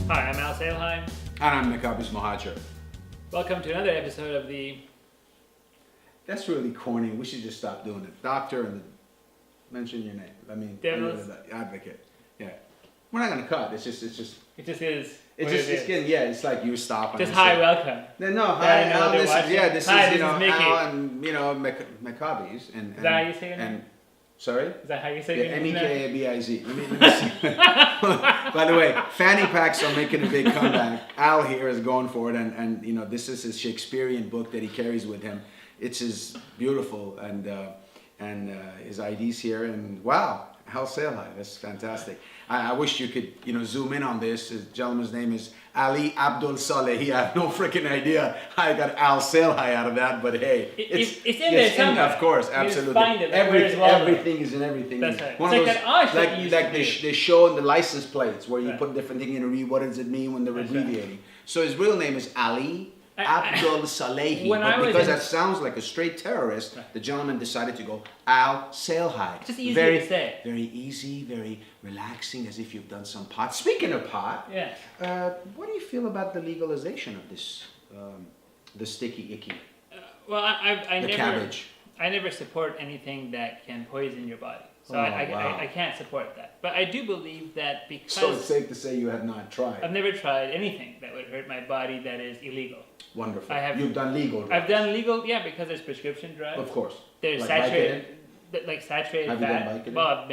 Hi, I'm Al Salehine. And I'm Nakabis Mohajer. Welcome to another episode of the... That's really corny. We should just stop doing it. Doctor and mention your name. I mean, Devil's advocate. Yeah. We're not gonna cut. It's just. It just is. It's getting. Yeah. It's like you stop. Just hi, welcome. No, hi, I know Al. they're This watching. is Hi, this is this is Mickey. Al and Maccabees and. Is that how you say it? And sorry. Is that how you say Yeah, it? MEKABIZ. Let me see. By the way, fanny packs are making a big comeback. Al here is going for it, and this is his Shakespearean book that he carries with him. It's his beautiful and his ID's here, and wow, Al Salehine, that's fantastic. I wish you could zoom in on this. His gentleman's name is Ali Abdul Salehi. I have no freaking idea how I got Al Salehine out of that, but hey, it's in there somewhere. Of course, You absolutely. just find it. Everything is in everything. That's right. One It's of like those, that Osh that you used to they do. show in the license plates where you Right. put different things in and read what does it mean when they're That's right. abbreviating. So his real name is Ali Abdul Salehi, When I but was because in- that sounds like a straight terrorist, the gentleman decided to go Al Salehine. Just easier very, to say. Very easy, very relaxing, as if you've done some pot. Speaking of pot, Yeah. what do you feel about the legalization of this, the sticky icky, Well, I the never... cabbage? I never support anything that can poison your body. So Oh, I wow. can't support that. But I do believe that because... So it's safe to say you have not tried. I've never tried anything that would hurt my body that is illegal. Wonderful. I have- You've done legal. I've done legal, yeah, because there's prescription drugs. Of course. There's Like saturated, like saturated Have you done fat. Vicodin? Well,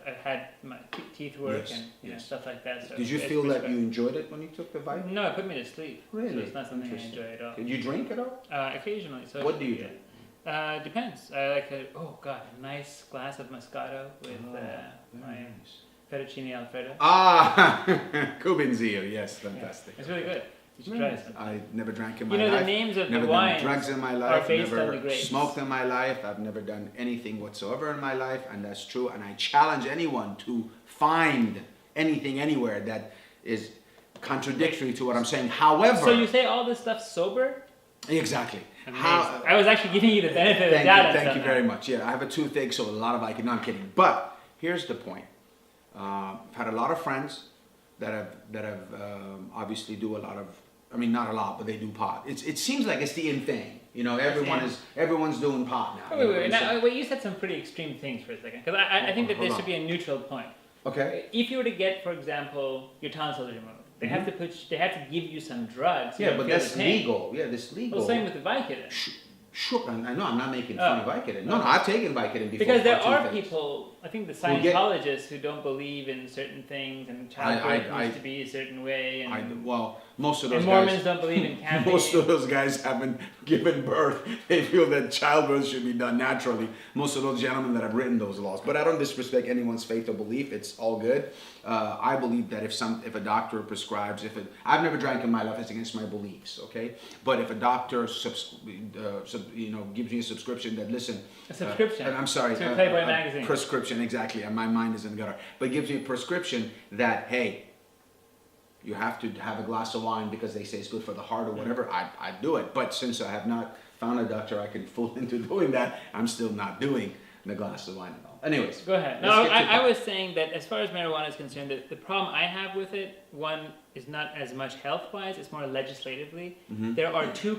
I've had my teeth work Yes, and yes. stuff like that. So Did you it's feel that prescribed. you enjoyed it when you took the Vicodin? No, it put me to sleep. So Really? it's not something I Interesting. enjoy at all. Did you drink at all? Occasionally. So What do you drink? Depends. I like a nice glass of Moscato with my fettuccine alfredo. Ah, Kubinzio, yes, Yeah. fantastic. It's really good. You should try it. I never drank in my You know life. the names of Never the done wines drugs in my are life. based on the Never grapes. smoked in my life. I've never done anything whatsoever in my life, and that's true. And I challenge anyone to find anything anywhere that is contradictory to what I'm saying. However, So you say all this stuff sober? exactly. Amazing. I was actually giving you the benefit of the Thank doubt. you, on thank you something. very much. Yeah, I have a toothache, so a lot of Vicodin. No, I'm kidding. But here's the point. I've had a lot of friends that have obviously do a lot of. I mean, not a lot, but they do pot. It seems like it's the in thing. Everyone's doing pot now. Wait. Now, wait, you said some pretty extreme things for a second. Because I think that Hold there on. should be a neutral point. Okay. If you were to get, for example, your tonsils removed, they have to they have to give you some drugs. You Yeah, don't but feel that's the pain. legal. Yeah, that's legal. Well, same with the Vicodin. Sure, I know. I'm not making fun of Vicodin. No, Okay. I've taken Vicodin before. Because there for are toothaches. people, I think the Who get- Scientologists who don't believe in certain things, and childbirth needs to be a certain way, and, Most of those and Mormons guys. don't believe in caffeine. Most of those guys haven't given birth. They feel that childbirth should be done naturally. Most of those gentlemen that have written those laws. But I don't disrespect anyone's faith or belief. It's all good. I believe that if a doctor prescribes, I've never drank in my life. It's against my beliefs. Okay, but if a doctor gives me a subscription that A subscription. I'm sorry, To Playboy magazine. prescription exactly. And my mind is in the gutter. But gives me a prescription that hey. You have to have a glass of wine because they say it's good for the heart or whatever. I do it. But since I have not found a doctor I can fool into doing that, I'm still not doing the glass of wine at all. Anyways. Go ahead. No, let's get to I pot. was saying that as far as marijuana is concerned, the problem I have with it, one, is not as much health-wise, it's more legislatively. Mm-hmm. There are two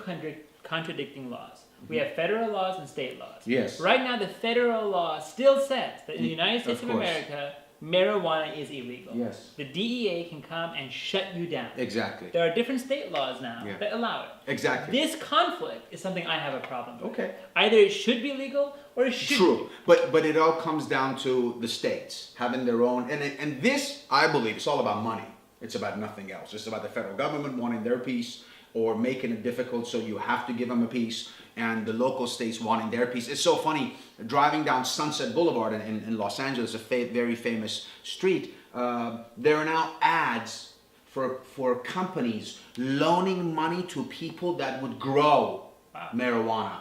contradicting laws. We have federal laws and state laws. Yes. Right now, the federal law still says that in the United States of course. America, marijuana is illegal. Yes. The DEA can come and shut you down. Exactly. There are different state laws now Yeah. that allow it. Exactly. This conflict is something I have a problem with. Okay. Either it should be legal or it should True, but it all comes down to the states having their own, and this I believe it's all about money. It's about nothing else. It's about the federal government wanting their piece or making it difficult so you have to give them a piece, and the local states wanting their piece. It's so funny driving down Sunset Boulevard in Los Angeles, a very famous street. There are now ads for companies loaning money to people that would grow marijuana.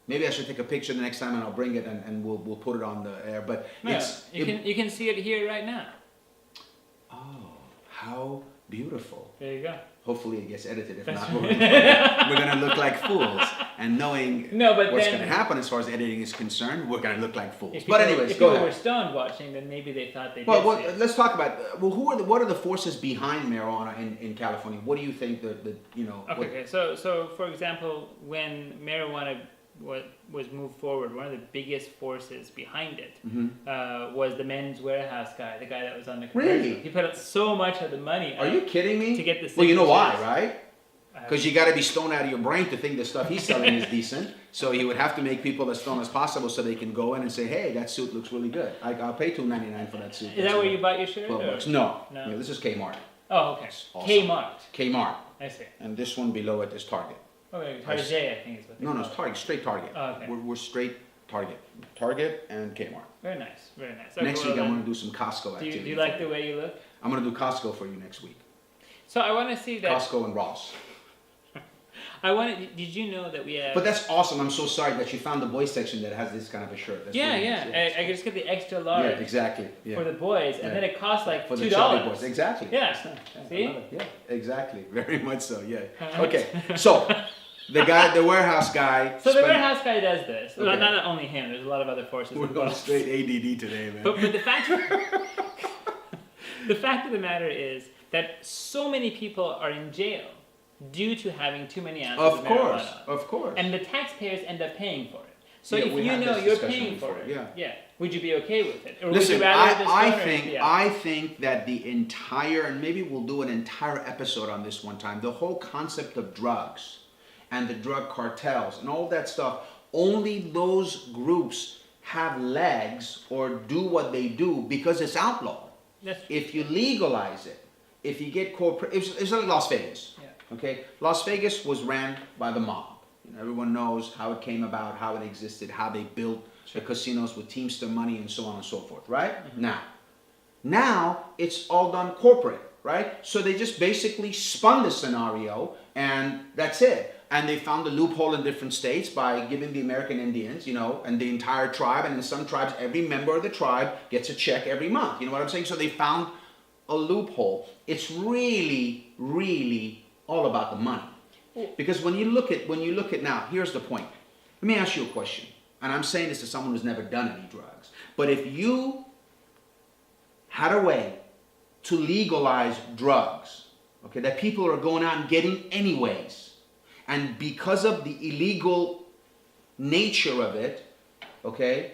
Maybe I should take a picture the next time and I'll bring it and we'll put it on the air. But you can see it here right now. Oh, how Beautiful. There you go. Hopefully it gets edited. If That's not, right. we're gonna look like fools. And knowing No, but what's then- gonna happen as far as editing is concerned, we're gonna look like fools. If But people- anyways, if go people were ahead. stoned watching, then maybe they thought they Well, did see it. let's talk about what are the forces behind marijuana in California? What do you think the Okay, so for example, when marijuana was moved forward, one of the biggest forces behind it was the Men's Warehouse guy, the guy that was on the commercial. Really? He put out so much of the money. Are you kidding me? To get the well, you know why, signatures. right? Because you got to be stoned out of your brain to think the stuff he's selling is decent. So he would have to make people as stoned as possible so they can go in and say, "Hey, that suit looks really good. I'll pay $2.99 for that suit." Is that where you bought your shirt? $12. Or? No, No. Yeah, this is Kmart. Oh, okay. Awesome. Kmart. Kmart, I see. and this one below it is Target. Okay, Target J, I think is what they No, call it's it. Target, straight Target. Oh, okay. We're straight Target and Kmart. Very nice, very nice. Next well week I'm then, going to do some Costco do you, activity. do you like the way you look? I'm going to do Costco for you next week. So I want to see that. Costco and Ross. I want to. Did you know that we have? But that's awesome. I'm so sorry that you found the boys section that has this kind of a shirt. That's yeah, really yeah. nice. I could just get the extra Yeah, large exactly. Yeah. for the boys, Yeah. and then it costs like For the chubby boys. $2. Exactly. Yeah. I See? love it. Yeah, exactly. Very much so. Yeah. Okay. So the warehouse guy. So the spent- warehouse guy does this. Well, Okay. not only him. There's a lot of other forces We're going involved. straight ADD today, man. But the fact, the fact of the matter is that so many people are in jail due to having too many ounces Of of course. marijuana. Of course. And the taxpayers end up paying for it. So Yeah, if we you had know this you're discussion paying before, for it, yeah. would you be okay with it? Or Listen, would you rather I discourage- think yeah. I think that the entire, and maybe we'll do an entire episode on this one time, the whole concept of drugs and the drug cartels and all that stuff, only those groups have legs or do what they do because it's outlawed. That's If you legalize it, if you get corporate, it's like Las Vegas. Yeah. Okay, Las Vegas was ran by the mob. You know, everyone knows how it came about, how it existed, how they built the casinos with Teamster money and so on and so forth. Right? Now it's all done corporate. Right? So they just basically spun the scenario, and that's it. And they found a loophole in different states by giving the American Indians, you know, and the entire tribe, and in some tribes, every member of the tribe gets a check every month. You know what I'm saying? So they found a loophole. It's really, really all about the money. Because when you look at now, here's the point. Let me ask you a question. And I'm saying this to someone who's never done any drugs. But if you had a way to legalize drugs, okay, that people are going out and getting anyways, and because of the illegal nature of it, okay,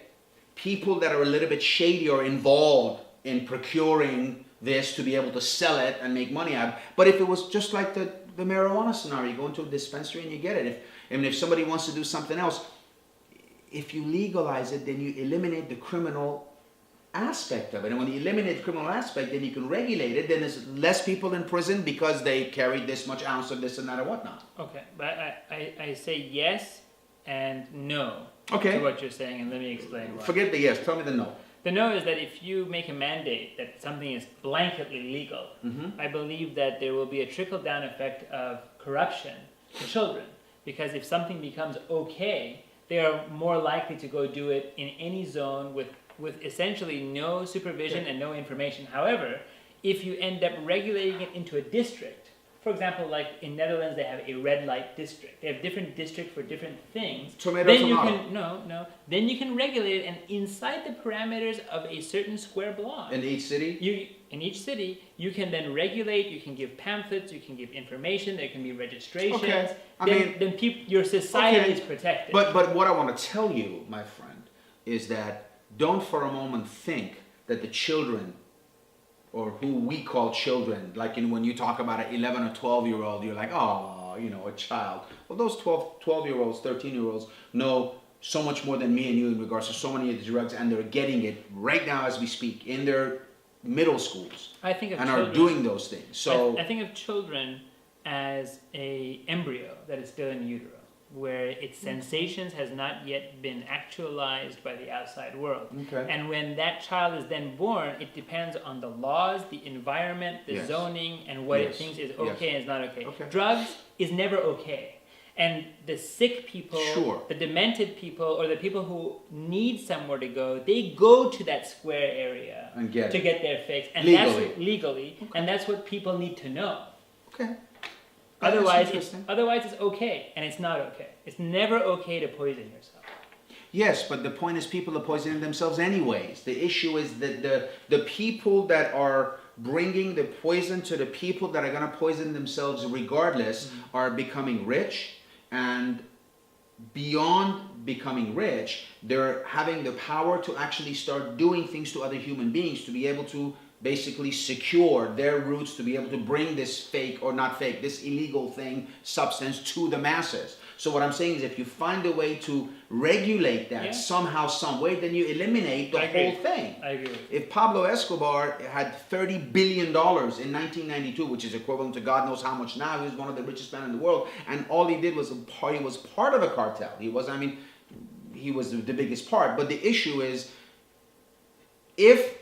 people that are a little bit shady are involved in procuring this to be able to sell it and make money out of it. But if it was just like the marijuana scenario, you go into a dispensary and you get it. If somebody wants to do something else, if you legalize it, then you eliminate the criminal aspect of it. And when you eliminate the criminal aspect, then you can regulate it. Then there's less people in prison because they carried this much ounce of this and that or whatnot. Okay, but I say yes and no Okay. to what you're saying, and let me explain why. Forget the yes. Tell me the no. The no is that if you make a mandate that something is blanketly legal, I believe that there will be a trickle-down effect of corruption to children. Because if something becomes okay, they are more likely to go do it in any zone with essentially no supervision and no information. However, if you end up regulating it into a district, for example, like in Netherlands, they have a red light district. They have different districts for different things. Tomato, then tomato. you can Then you can regulate it, and inside the parameters of a certain square block. In each city? In each city, you can then regulate. You can give pamphlets. You can give information. There can be registrations. Okay. Then your society Okay. is protected. But what I want to tell you, my friend, is that don't for a moment think that the children, or who we call children, like when you talk about an 11 or 12-year-old, you're like, oh, you know, a child. Well, those 12-year-olds, 13-year-olds know so much more than me and you in regards to so many of the drugs, and they're getting it right now as we speak in their middle schools I think of and children, are doing those things. So I think of children as a embryo that is still in utero, where its sensations has not yet been actualized by the outside world. Okay. And when that child is then born, it depends on the laws, the environment, the Yes. zoning, and what it Yes. thinks is Yes. okay and is not okay. Okay. Drugs is never okay. And the sick people, Sure. the demented people, or the people who need somewhere to go, they go to that square area And get to it. get their fix. And Legally. that's legally, and that's what people need to know. Okay. Otherwise, That's it's, interesting. otherwise it's okay, and it's not okay. It's never okay to poison yourself. Yes, but the point is people are poisoning themselves anyways. The issue is that the people that are bringing the poison to the people that are going to poison themselves regardless are becoming rich, and beyond becoming rich, they're having the power to actually start doing things to other human beings to be able to basically secure their roots, to be able to bring this fake, or not fake, this illegal thing, substance to the masses. So what I'm saying is if you find a way to regulate that Yeah. somehow, some way, then you eliminate the I agree. whole thing. I agree with you. If Pablo Escobar had $30 billion in 1992, which is equivalent to God knows how much now, he was one of the richest men in the world, and all he did was he was part of a cartel. He was the biggest part. But the issue is, if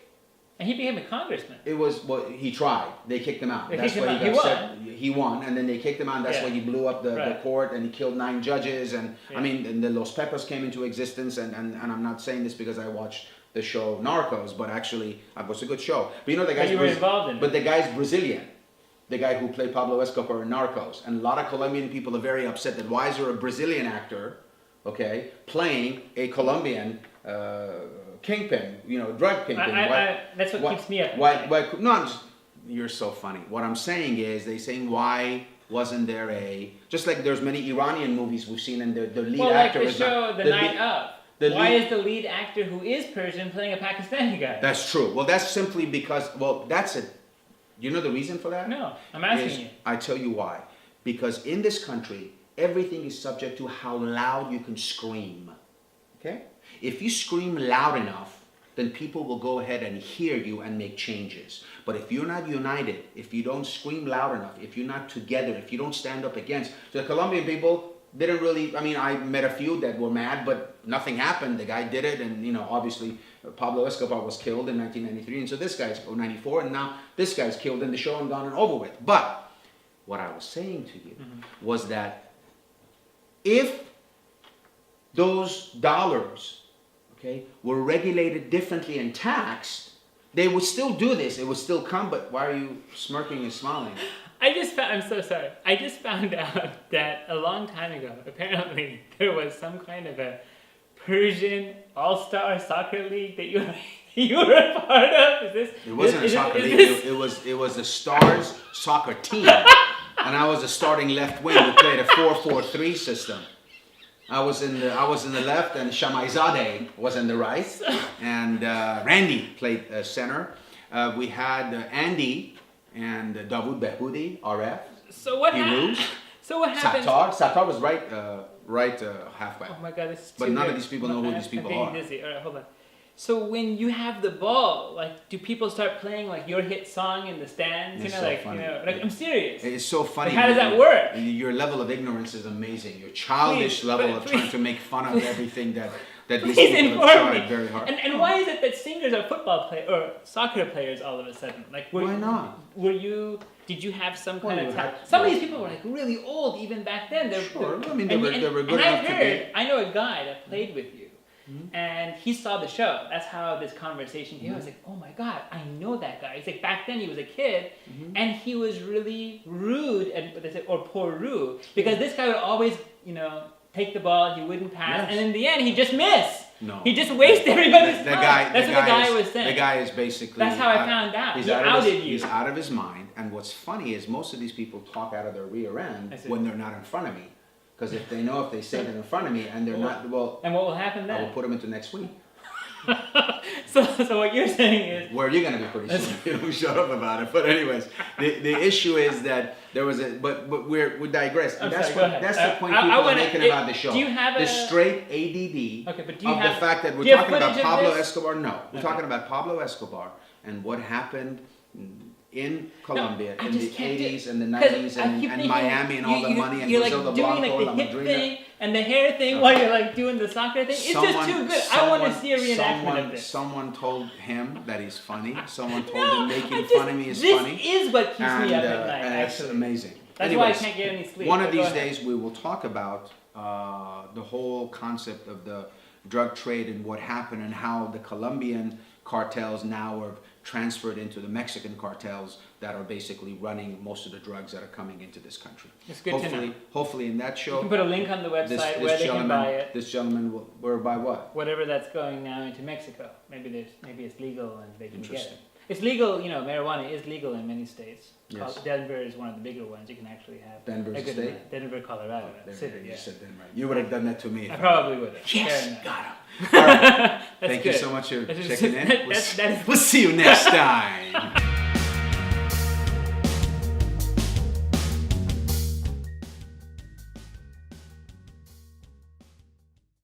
And he became a congressman. it was, well, he tried. They kicked him out. They That's kicked why him he out. got He upset. He won, and then they kicked him out. And that's Yeah. why he blew up the Right. court, and he killed 9 judges. And Yeah. I mean, and the Los Peppers came into existence. And I'm not saying this because I watched the show Narcos, but actually, it was a good show. But you know, the But guy's you were involved in it. But the guy's Brazilian. The guy who played Pablo Escobar in Narcos, and a lot of Colombian people are very upset that why is there a Brazilian actor, okay, playing a Colombian kingpin, drug kingpin? That's what keeps me up. at Why? night. Why? No, you're so funny. What I'm saying is, they saying why wasn't there just like there's many Iranian movies we've seen, and the lead Well, like actor the is show not, The the Night lead- Of. the Why lead- is the lead actor who is Persian playing a Pakistani guy? That's true. Well, that's simply because that's it. You know the reason for that? No, I'm asking Is- you. I tell you why. Because in this country, everything is subject to how loud you can scream. Okay? If you scream loud enough, then people will go ahead and hear you and make changes. But if you're not united, if you don't scream loud enough, if you're not together, if you don't stand up against, the Colombian people didn't really, I met a few that were mad, but nothing happened. The guy did it, and obviously Pablo Escobar was killed in 1993, and so this guy's 94, and now this guy's killed in the show and gone and over with. But what I was saying to you was that if those dollars, okay, were regulated differently and taxed, they would still do this. It would still come, but why are you smirking and smiling? I'm so sorry. I just found out that a long time ago, apparently, there was some kind of a Persian all-star soccer league that you were a part of. Is this? It wasn't is a soccer is league. this- It was the Stars soccer team, and I was a starting left wing. We played a 4-4-3 system. I was in the left, and Shamaizadeh was in the right, and Randy played center. We had Andy and Dawood Behboudi, RF. So what Hiruz. So what happened? Sattar was right halfback. Oh my God, this is But too none of weird. these people know who I'm- these people I'm getting are. dizzy. All right, hold on. So when you have the ball, like, do people start playing like your hit song in the stands? It's You know, so like, funny. I'm serious. It's so funny. Like, how does that work? Your level of ignorance is amazing. Your childish Please, level but of please- trying to make fun of everything that these Please people have inform tried me. very hard. And why is it that singers are football players or soccer players all of a sudden? Like, Why not? Did you have some Well, kind of you talent? had- Some of these people were like really old even back then. Sure. I mean, and they were good and enough I've to heard, be. I know a guy that played with you, and he saw the show. That's how this conversation came. I was like, oh my God, I know that guy. He's like, back then he was a kid, and he was really rude and what they say, or poor because this guy would always, take the ball, he wouldn't pass, Yes. and in the end he just missed. No. He just wasted everybody's The time. guy, That's the what the guy guy is, was saying. The guy is basically. That's how I found out. He's He out of outed his, you. He's out of his mind. And what's funny is most of these people talk out of their rear end I see. when they're not in front of me. Because if they know if they say it in front of me and they're not, well, And what will happen I will then? put them into next week. So what you're saying is, Where you're gonna be pretty soon. You don't shut up about it. But anyways, the issue is that there was but we digress. And I'm that's sorry, go what ahead. that's the point I people are wanna- making it- about the show. do you have the a- straight ADD Okay, but do you of have- the fact that we're do you have talking about footage of Pablo this? Escobar. No, we're Okay. talking about Pablo Escobar and what happened in Colombia I in just the can't do- 80s and the 'cause 90s I and, keep and thinking Miami and all the money and you're Brazil, like the doing Blanco, like La the hip Madrina. thing and the hair thing while you're like doing the soccer thing. It's just too good. I want to see a reenactment of this. Someone told him that he's funny. Someone told No, him making I just- fun of me is this funny. is what keeps me up at night. And it's Actually, amazing. That's why I Anyways, can't get any sleep. one of but go these ahead. days we will talk about the whole concept of the drug trade and what happened and how the Colombian cartels now are transferred into the Mexican cartels that are basically running most of the drugs that are coming into this country. It's good to know. Hopefully in that show, You can put a link on the website where they can buy it. This gentleman will buy what? Whatever that's going now into Mexico. Maybe it's legal and they can get it. Interesting. It's legal, marijuana is legal in many states. Yes. Denver is one of the bigger ones. You can actually have Denver's a a good state? amount. Denver, Colorado, There, city. you Yeah. said Denver. You would have done that to me. if I probably would have. Fair Yes, enough. got him. All right. That's Thank you good. so much for That is- checking in. that is- We'll see you next time.